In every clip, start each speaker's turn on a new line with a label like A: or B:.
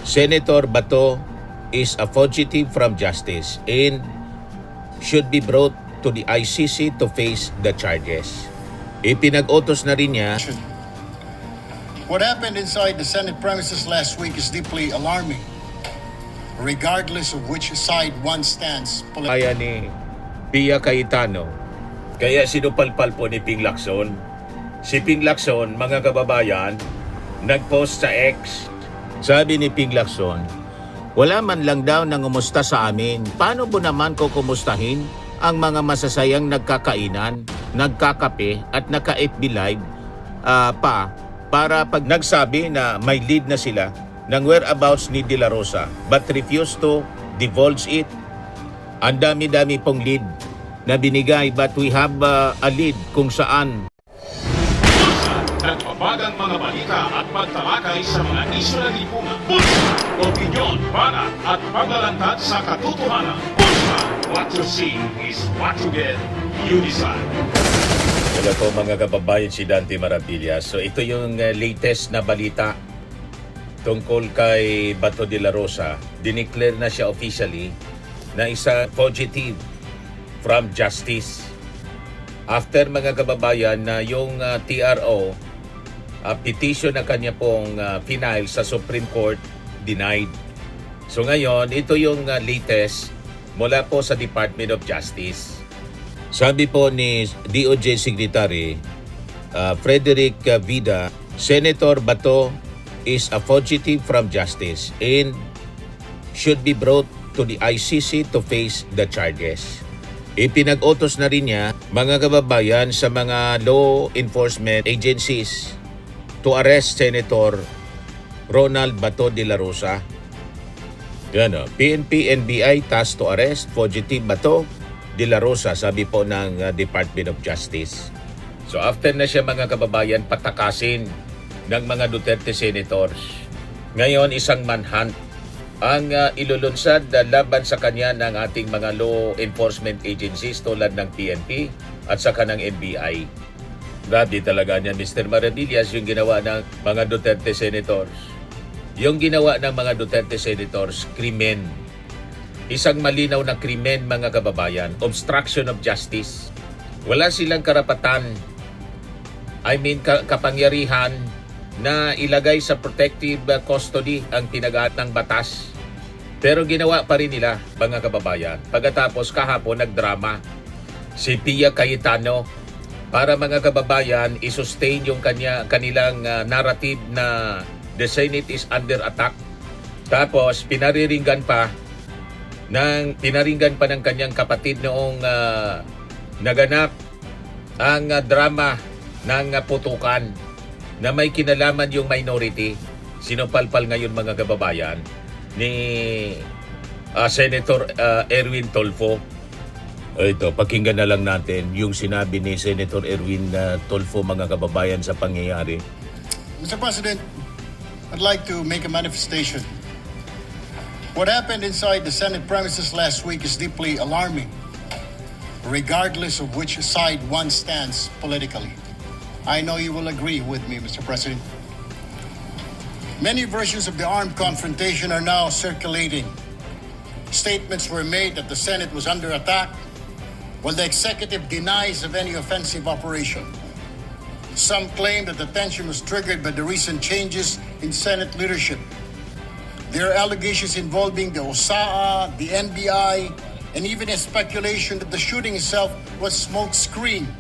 A: Senator Bato is a fugitive from justice and should be brought to the ICC to face the charges. Ipinag-utos na rin niya.
B: What happened inside the Senate premises last week is deeply alarming, regardless of which side one stands politically.
A: Kaya ni Pia Cayetano, kaya sinupalpal po ni Ping Lacson. Si Ping Lacson, mga kababayan, nag-post sa X. Sabi ni Ping Lacson, wala man lang daw nang umusta sa amin. Paano po naman ko kumustahin ang mga masasayang nagkakainan, nagkakape at naka-FB live para pag nagsabi na may lead na sila ng whereabouts ni De La Rosa but refuse to divulge it. Ang dami-dami pong lead na binigay but we have a lead kung saan
C: nagbabagang mga balita at pagtalakay sa mga isyu ng lipunan. Bulsa! Opinyon, banat at paglalantad sa katotohanan. Bulsa! What you see is what you get. You decide.
A: Wala po mga kababayan, si Dante Marabilia. So ito yung latest na balita tungkol kay Bato de la Rosa. Dineclare na siya officially na isa fugitive from justice. After mga kababayan na yung TRO petition na kanya pong final sa Supreme Court denied. So ngayon, ito yung latest mula po sa Department of Justice. Sabi po ni DOJ Secretary Frederick Vida, Senator Bato is a fugitive from justice and should be brought to the ICC to face the charges. Ipinag-utos na rin niya mga kababayan sa mga law enforcement agencies to arrest Senator Ronald Bato de la Rosa. Yan o, PNP, NBI tasked to arrest fugitive Bato de la Rosa, sabi po ng Department of Justice. So after na siya mga kababayan patakasin ng mga Duterte senators, ngayon isang manhunt ang ilulunsad laban sa kanya ng ating mga law enforcement agencies tulad ng PNP at saka ng NBI. Grabe talaga niyan, Mr. Maravillas, yung ginawa ng mga Duterte senators. Yung ginawa ng mga Duterte senators, krimen. Isang malinaw na krimen mga kababayan, obstruction of justice. Wala silang karapatan, kapangyarihan na ilagay sa protective custody ang tinagat ng batas. Pero ginawa pa rin nila mga kababayan. Pagkatapos kahapon nagdrama si Pia Cayetano para mga kababayan i-sustain yung kanilang narrative na the Senate is under attack. Tapos pinaringgan pa ng kanyang kapatid noong naganap ang drama ng putukan na may kinalaman yung minority. Sinupalpal ngayon mga kababayan ni Senator Erwin Tulfo. Ito, pakinggan na lang natin yung sinabi ni Senator Erwin Tulfo mga kababayan sa pangyayari.
B: Mr. President, I'd like to make a manifestation. What happened inside the Senate premises last week is deeply alarming, regardless of which side one stands politically. I know you will agree with me, Mr. President. Many versions of the armed confrontation are now circulating. Statements were made that the Senate was under attack, while the executive denies of any offensive operation. Some claim that the tension was triggered by the recent changes in Senate leadership. There are allegations involving the OSAA, the NBI, and even a speculation that the shooting itself was smokescreen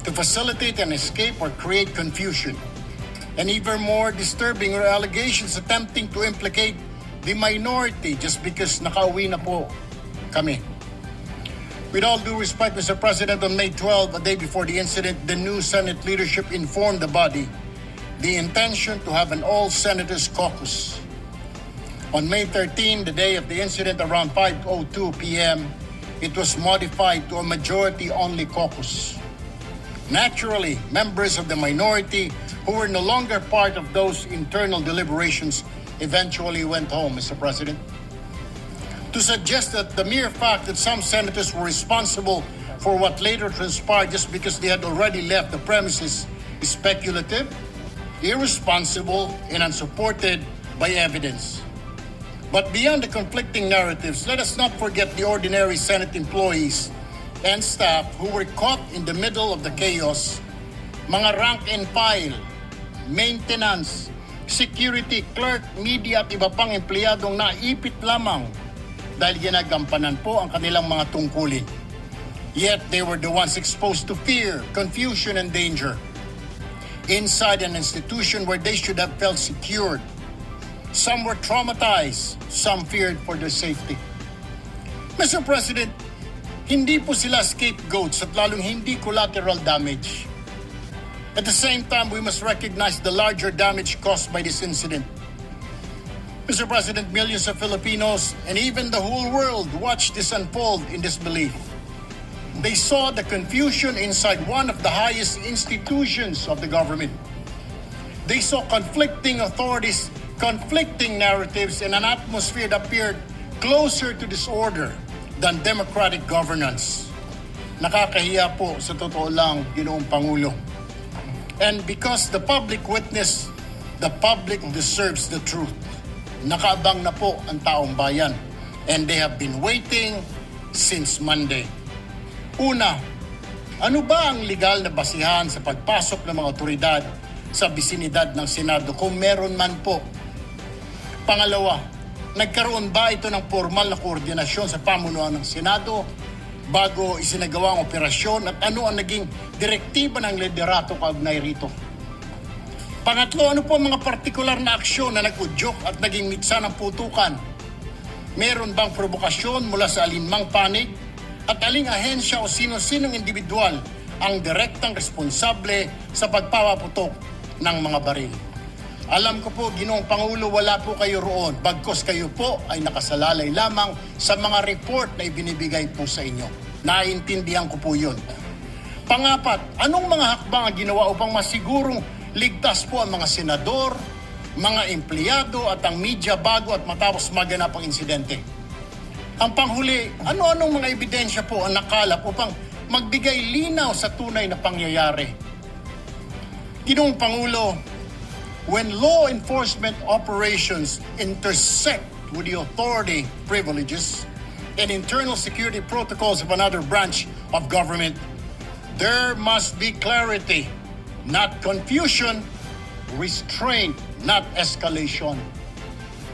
B: to facilitate an escape or create confusion. And even more disturbing are allegations attempting to implicate the minority just because nakauwi na po kami. With all due respect, Mr. President, on May 12, a day before the incident, the new Senate leadership informed the body the intention to have an all-senators caucus. On May 13, the day of the incident, around 5:02 p.m., it was modified to a majority-only caucus. Naturally, members of the minority who were no longer part of those internal deliberations eventually went home, Mr. President. To suggest that the mere fact that some senators were responsible for what later transpired just because they had already left the premises is speculative, irresponsible, and unsupported by evidence. But beyond the conflicting narratives, let us not forget the ordinary Senate employees and staff who were caught in the middle of the chaos, mga rank and file, maintenance, security, clerk, media at iba pang empleyadong naipit lamang dahil ginagampanan po ang kanilang mga tungkulin. Yet they were the ones exposed to fear, confusion, and danger inside an institution where they should have felt secured. Some were traumatized, some feared for their safety. Mr. President, hindi po sila scapegoats at lalong hindi collateral damage. At the same time, we must recognize the larger damage caused by this incident. Mr. President, millions of Filipinos and even the whole world watched this unfold in disbelief. They saw the confusion inside one of the highest institutions of the government. They saw conflicting authorities, conflicting narratives, and an atmosphere that appeared closer to disorder than democratic governance. Nakakahiya po sa totoo lang, Ginoong Pangulo. And because the public witnessed, the public deserves the truth. Nakaabang na po ang taong bayan. And they have been waiting since Monday. Una, ano ba ang legal na basihan sa pagpasok ng mga otoridad sa bisinidad ng Senado kung meron man po? Pangalawa, nagkaroon ba ito ng formal na koordinasyon sa pamunuan ng Senado bago isinagawa ang operasyon at ano ang naging direktiba ng liderato kaugnay rito? Pangatlo, ano po ang mga partikular na aksyon na nag-udyok at naging mitsa ng putukan? Meron bang provokasyon mula sa alinmang panig? At aling ahensya o sino-sinong individual ang direktang responsable sa pagpapaputok ng mga baril? Alam ko po, Ginoong Pangulo, wala po kayo roon. Bagkos kayo po ay nakasalalay lamang sa mga report na ibinibigay po sa inyo. Naiintindihan ko po yun. Pangapat, anong mga hakbang ang ginawa upang masigurong ligtas po ang mga senador, mga empleyado at ang media bago at matapos maganap ang insidente? Ang panghuli, ano-anong mga ebidensya po ang nakalap upang magbigay linaw sa tunay na pangyayari? Ginoong Pangulo, when law enforcement operations intersect with the authority privileges and internal security protocols of another branch of government, there must be clarity, not confusion, restraint, not escalation.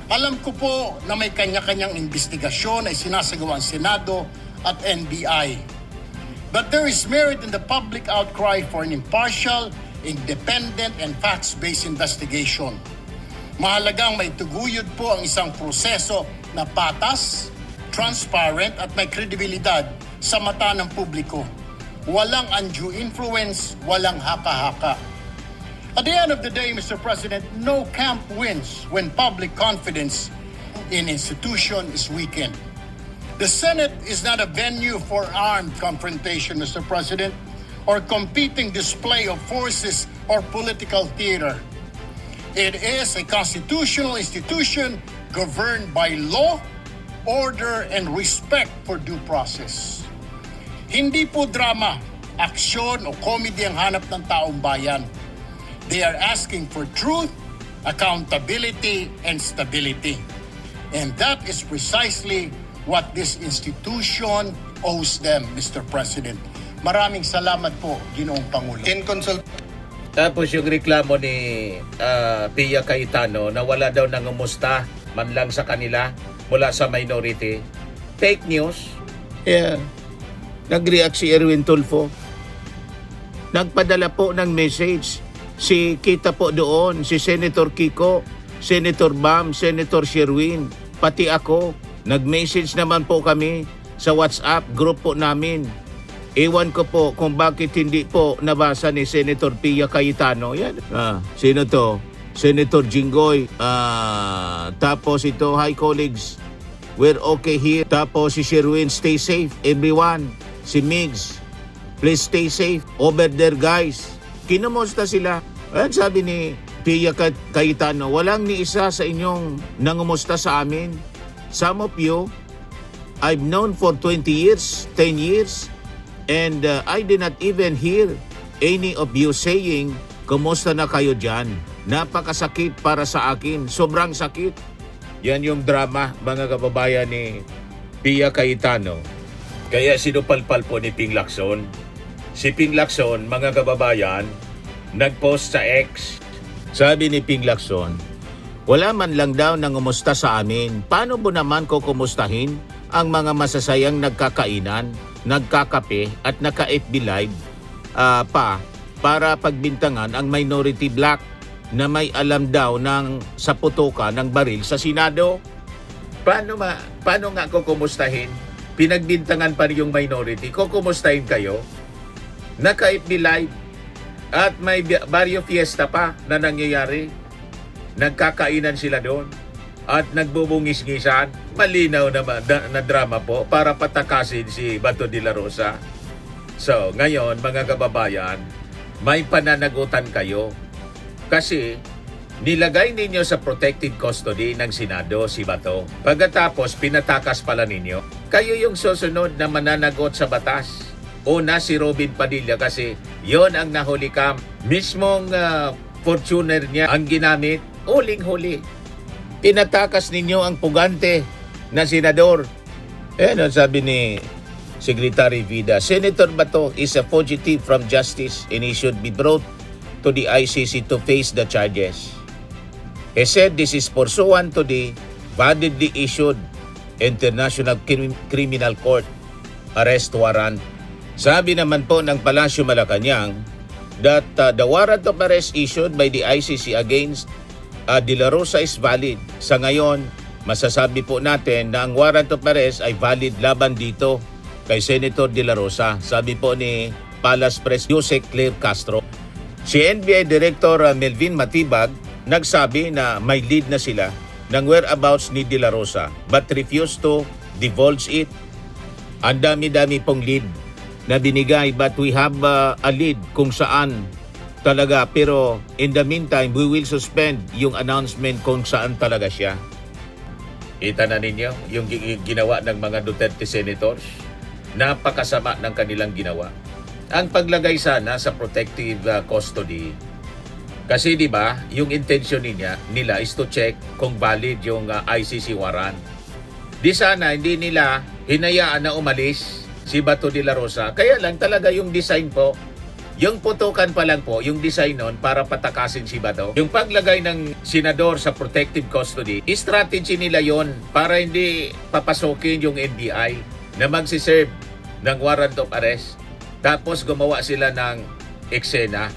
B: Alam ko po na may kanya-kanyang investigasyon ay sinasagawa ang Senado at NBI. But there is merit in the public outcry for an impartial, independent, and facts-based investigation. Mahalagang maituguyod po ang isang proseso na patas, transparent, at may kredibilidad sa mata ng publiko. Walang undue influence, walang haka-haka. At the end of the day, Mr. President, no camp wins when public confidence in institution is weakened. The Senate is not a venue for armed confrontation, Mr. President, or competing display of forces or political theater. It is a constitutional institution governed by law, order, and respect for due process. Hindi po drama, aksyon o comedy ang hanap ng taong bayan. They are asking for truth, accountability, and stability. And that is precisely what this institution owes them, Mr. President. Maraming salamat po, Ginoong Pangulo.
A: Tapos yung reklamo ni Pia Cayetano na wala daw nangumusta man lang sa kanila mula sa minority. Fake news. Yeah. Nag-react si Erwin Tulfo. Nagpadala po ng message. Si kita po doon, si Senator Kiko, Senator Bam, Senator Sherwin, pati ako. Nag-message naman po kami sa WhatsApp group po namin. Ewan ko po kung bakit hindi po nabasa ni Senator Pia Cayetano. Yan. Sino to? Senator Jinggoy. Tapos ito, hi colleagues. We're okay here. Tapos si Sherwin, stay safe everyone. Si Migs, please stay safe over there guys. Kinumusta sila. At sabi ni Pia Cayetano, walang ni isa sa inyong nangumusta sa amin. Some of you, I've known for 20 years, 10 years, and I did not even hear any of you saying, kumusta na kayo dyan? Napakasakit para sa akin. Sobrang sakit. Yan yung drama, mga kababayan, ni Pia Cayetano. Kaya sinupalpal po ni Ping Lacson. Si Ping Lacson, mga kababayan, nagpost sa X. Sabi ni Ping Lacson, wala man lang daw nang umusta sa amin. Paano mo naman ko kumustahin ang mga masasayang nagkakainan, nagkakape at naka-FB live para pagbintangan ang minority black na may alam daw ng sa putuka ng baril sa Senado? Paano nga ko kumustahin? Pinagbintangan pa rin yung minority. Kukumustahin kayo? Naka-FB live at may barrio fiesta pa na nangyayari. Nagkakainan sila doon at nagbubungis-ngisan. Malinaw na drama po para patakasin si Bato de la Rosa. So, ngayon mga kababayan, may pananagutan kayo kasi nilagay ninyo sa protected custody ng Senado si Bato. Pagkatapos pinatakas pala ninyo, kayo yung susunod na mananagot sa batas. Una si Robin Padilla kasi yon ang nahuli kam. Mismong Fortuner niya ang ginamit. Huling-huli. Pinatakas ninyo ang pugante na senador. Ano sabi ni Secretary Vida, Senator Bato is a fugitive from justice and he should be brought to the ICC to face the charges. He said this is pursuant to the validly issued International Criminal Court arrest warrant. Sabi naman po ng Palasyo Malacanang that the warrant of arrest issued by the ICC against De La Rosa is valid. Sa ngayon, masasabi po natin na ang warrant of arrest ay valid laban dito kay Senator De La Rosa. Sabi po ni Palace Press Jose Claire Castro. Si NBI Director Melvin Matibag nagsabi na may lead na sila ng whereabouts ni De La Rosa but refused to divulge it. Ang dami-dami pong lead na binigay but we have a lead kung saan talaga, pero in the meantime we will suspend yung announcement kung saan talaga siya. Kita na ninyo yung ginawa ng mga Duterte senators. Napakasama ng kanilang ginawa. Ang paglagay sana sa protective custody kasi di ba yung intention nila is to check kung valid yung ICC warrant. Di sana hindi nila hinayaan na umalis si Bato de la Rosa. Kaya lang talaga yung design po, yung putukan pa lang po, yung design nun para patakasin si Bato. Yung paglagay ng senador sa protective custody, strategy nila yon para hindi papasokin yung NBI na magsiserve ng warrant of arrest. Tapos gumawa sila ng eksena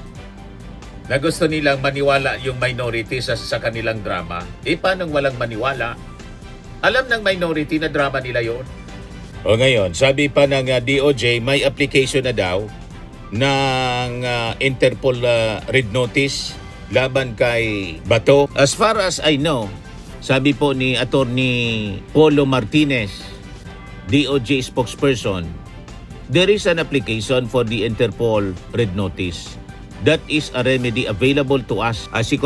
A: na gusto nilang maniwala yung minority sa kanilang drama. Paano walang maniwala? Alam ng minority na drama nila yon. O ngayon, sabi pa ng DOJ, may application na daw ng Interpol Red Notice laban kay Bato. As far as I know, sabi po ni Attorney Polo Martinez, DOJ spokesperson, there is an application for the Interpol Red Notice. That is a remedy available to us. Si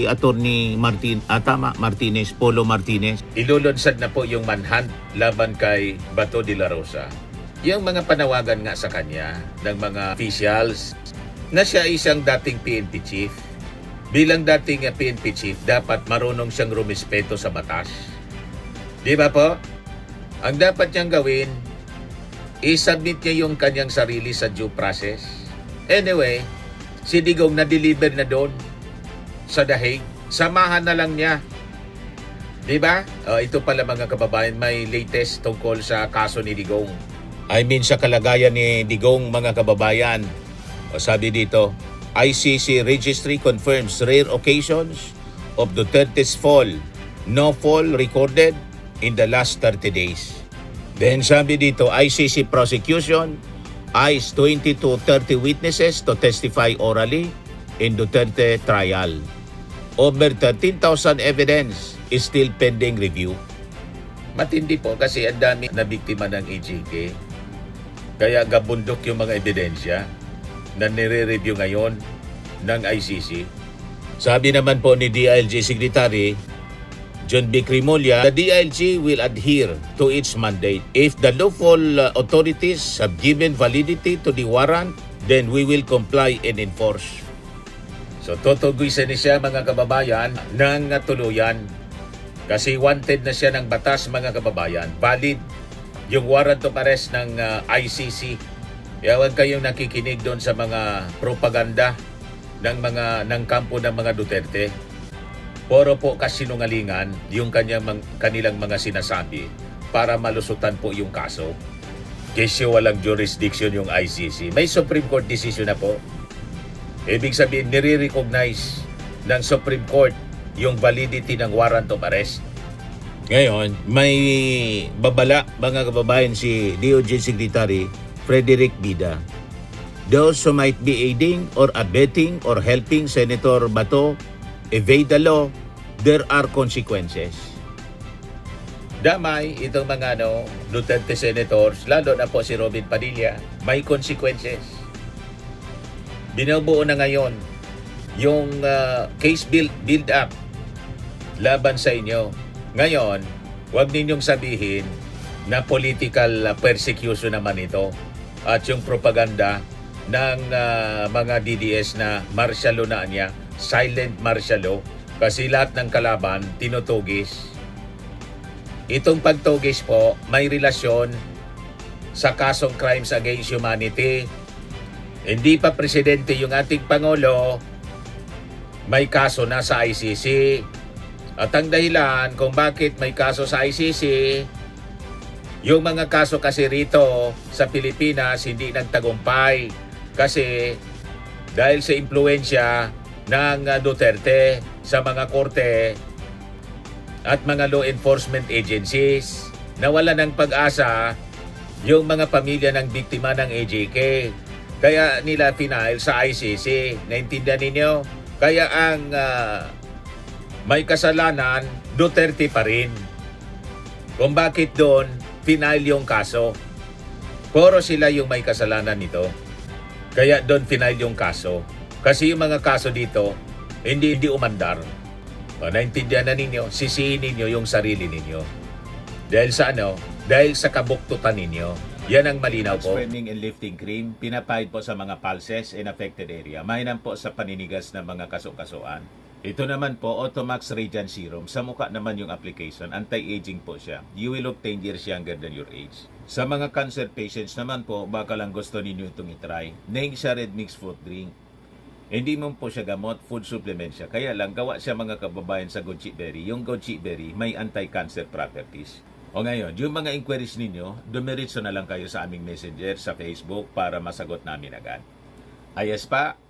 A: Attorney Martinez, Polo Martinez. Ilulunsad na po yung manhunt laban kay Bato de la Rosa. Yung mga panawagan nga sa kanya ng mga officials na siya isang dating PNP chief. Bilang dating PNP chief, dapat marunong siyang rumispeto sa batas. Di ba po? Ang dapat niyang gawin, i-submit niya yung kanyang sarili sa due process. Anyway, si Digong na-deliver na doon sa Dahig. Samahan na lang niya. Di ba? Ito pala mga kababayan, may latest tungkol sa kaso ni Digong. Sa kalagayan ni Digong, mga kababayan. Sabi dito, ICC registry confirms rare occasions of Duterte's fall. No fall recorded in the last 30 days. Then sabi dito, ICC prosecution eyes 20 to 30 witnesses to testify orally in Duterte trial. Over 13,000 evidence is still pending review. Matindi po kasi ang dami na biktima ng EJK. Kaya gabundok yung mga ebidensya na nire-review ngayon ng ICC. Sabi naman po ni DILG Secretary John B. Crimolia, the DILG will adhere to its mandate. If the lawful authorities have given validity to the warrant, then we will comply and enforce. So tutuguisin niya mga kababayan ng tuluyan. Kasi wanted na siya ng batas mga kababayan. Valid yung warrant of arrest ng ICC. Kaya huwag kayong nakikinig doon sa mga propaganda ng kampo ng mga Duterte. Puro po kasinungalingan yung kanilang mga sinasabi para malusutan po yung kaso. Kasi walang jurisdiction yung ICC. May Supreme Court decision na po. Ibig sabihin, nire-recognize ng Supreme Court yung validity ng warrant of arrest. Ngayon, may babala mga kababayan si DOJ Secretary Frederick Bida. Those who might be aiding or abetting or helping Senator Bato evade the law, there are consequences. Damay itong mga Duterte senators, lalo na po si Robin Padilla, may consequences. Binubuo na ngayon yung case build up laban sa inyo. Ngayon, huwag ninyong sabihin na political persecution naman ito at yung propaganda ng mga DDS na martial law na niya, silent martial law, kasi lahat ng kalaban tinutugis. Itong pagtugis po may relasyon sa kasong crimes against humanity. Hindi pa presidente yung ating Pangulo, may kaso na sa ICC. At ang dahilan kung bakit may kaso sa ICC, yung mga kaso kasi rito sa Pilipinas hindi nagtagumpay. Kasi dahil sa impluensya ng Duterte sa mga korte at mga law enforcement agencies, nawala ng pag-asa yung mga pamilya ng biktima ng AJK. Kaya nila final sa ICC. Naintindihan ninyo? Kaya ang may kasalanan, Duterte pa rin. Kung bakit doon, final yung kaso. Puro sila yung may kasalanan nito. Kaya doon final yung kaso. Kasi yung mga kaso dito, hindi umandar. Naintindihan na ninyo, sisihin ninyo yung sarili ninyo. Dahil sa Dahil sa kabuktutan ninyo. Yan ang malinaw po. Spreading and lifting cream, pinapahid po sa mga pulses in affected area. Mainam po sa paninigas ng mga kaso-kasuan. Ito naman po, Automax Radiant Serum. Sa mukha naman yung application, anti-aging po siya. You will look 10 years younger than your age. Sa mga cancer patients naman po, baka lang gusto ninyo itong itry. Neng siya red mixed fruit drink. Hindi mo po siya gamot, food supplement siya. Kaya lang, gawa siya mga kababayan sa goji berry. Yung goji berry, may anti-cancer properties. O ngayon, yung mga inquiries ninyo, dumiritso na lang kayo sa aming messenger sa Facebook para masagot namin agad. Ayos pa?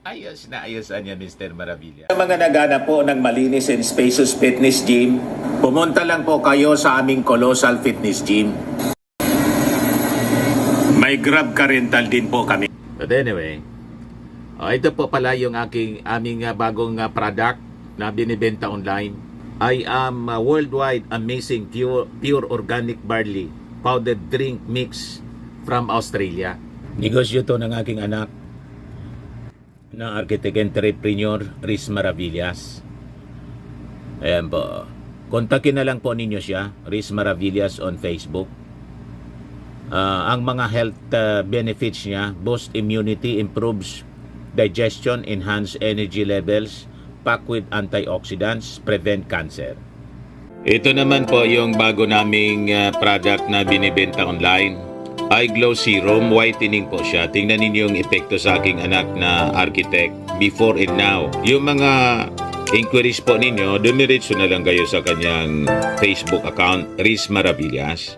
A: Ayos na ayos niya, Mr. Maravilla. Sa mga naghanap po ng malinis and spacious fitness gym, pumunta lang po kayo sa aming Colossal Fitness Gym. May Grab car rental din po kami. But anyway, ito po pala yung aming bagong product na binibenta online. I am worldwide amazing pure organic barley powdered drink mix from Australia. Negosyo to ng aking anak na architect entrepreneur Riz Maravillas. Ayan po. Kontakin na lang po ninyo siya, Riz Maravillas on Facebook. Ang mga health benefits niya, boost immunity, improves digestion, enhance energy levels, pack with antioxidants, prevent cancer. Ito naman po yung bago naming product na binibenta online. Eye Glow Serum, whitening po siya. Tingnan ninyo yung epekto sa aking anak na architect before and now. Yung mga inquiries po ninyo, dumiretso na lang kayo sa kanyang Facebook account, Riz Maravillas.